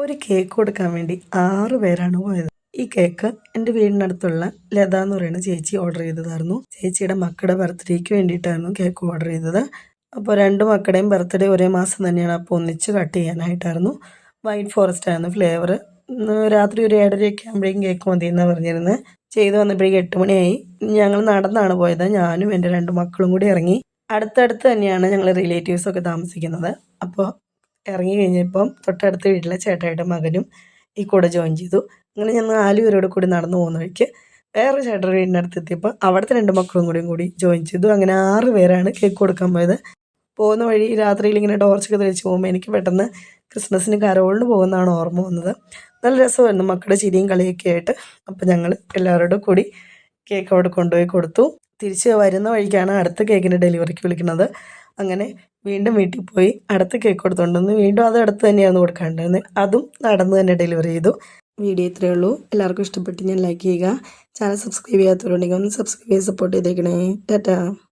ഒരു കേക്ക് കൊടുക്കാൻ വേണ്ടി 6 പേരാണ് പോയത്. ഈ കേക്ക് എൻ്റെ വീടിനടുത്തുള്ള ലത എന്ന് പറയുന്ന ചേച്ചി ഓർഡർ ചെയ്തതായിരുന്നു. ചേച്ചിയുടെ മക്കളുടെ ബർത്ത്ഡേക്ക് വേണ്ടിയിട്ടായിരുന്നു കേക്ക് ഓർഡർ ചെയ്തത്. അപ്പോൾ 2 മക്കളുടെയും ബർത്ത്ഡേ ഒരേ മാസം തന്നെയാണ്. അപ്പോൾ ഒന്നിച്ച് കട്ട് ചെയ്യാനായിട്ടായിരുന്നു. വൈറ്റ് ഫോറസ്റ്റ് ആയിരുന്നു ഫ്ലേവർ. രാത്രി ഒരു 7:30 ആകുമ്പോഴേക്കും കേക്ക് മതി എന്നാണ് പറഞ്ഞിരുന്നത്. ചെയ്ത് വന്നപ്പോഴേക്കും 8 മണിയായി. ഞങ്ങൾ നടന്നാണ് പോയത്. ഞാനും എൻ്റെ 2 മക്കളും കൂടി ഇറങ്ങി. അടുത്തടുത്ത് തന്നെയാണ് ഞങ്ങൾ റിലേറ്റീവ്സൊക്കെ താമസിക്കുന്നത്. അപ്പോൾ ഇറങ്ങി കഴിഞ്ഞപ്പം തൊട്ടടുത്ത വീട്ടിലെ ചേട്ടായിയുടെ മകനും ഈ കൂടെ ജോയിൻ ചെയ്തു. അങ്ങനെ ഞങ്ങൾ 4 പേരോട് കൂടി നടന്നു പോകുന്ന വഴിക്ക് വേറെ ചേട്ടൻ്റെ വീടിനടുത്ത് എത്തിയപ്പോൾ അവിടുത്തെ 2 മക്കളും കൂടി ജോയിൻ ചെയ്തു. അങ്ങനെ 6 പേരാണ് കേക്ക് കൊടുക്കാൻ പോയത്. പോകുന്ന വഴി രാത്രിയിൽ ഇങ്ങനെ ടോർച്ചൊക്കെ തെളിച്ച് പോകുമ്പോൾ എനിക്ക് പെട്ടെന്ന് ക്രിസ്മസിന് കരോളിന് പോകുന്നതാണ് ഓർമ്മ വന്നത്. നല്ല രസമായിരുന്നു മക്കളുടെ ചിരിയും കളിയൊക്കെ ആയിട്ട്. അപ്പോൾ ഞങ്ങൾ എല്ലാവരോടും കൂടി കേക്ക് അവിടെ കൊണ്ടുപോയി കൊടുത്തു. തിരിച്ച് വരുന്ന വഴിക്കാണ് അടുത്ത കേക്കിൻ്റെ ഡെലിവറിക്ക് വിളിക്കുന്നത്. അങ്ങനെ വീണ്ടും വീട്ടിൽ പോയി അടുത്ത കേക്ക് കൊടുത്തുകൊണ്ടുവന്ന് വീണ്ടും അത് അടുത്ത് തന്നെയായിരുന്നു കൊടുക്കാനുണ്ടായിരുന്നത്. അതും നടന്ന് തന്നെ ഡെലിവറി ചെയ്തു. വീഡിയോ ഇത്രയേ ഉള്ളൂ. എല്ലാവർക്കും ഇഷ്ടപ്പെട്ട് ഞാൻ ലൈക്ക് ചെയ്യുക. ചാനൽ സബ്സ്ക്രൈബ് ചെയ്യാത്തവരുണ്ടെങ്കിൽ ഒന്ന് സബ്സ്ക്രൈബ് ചെയ്ത് സപ്പോർട്ട് ചെയ്തേക്കണേ. ടാറ്റാ.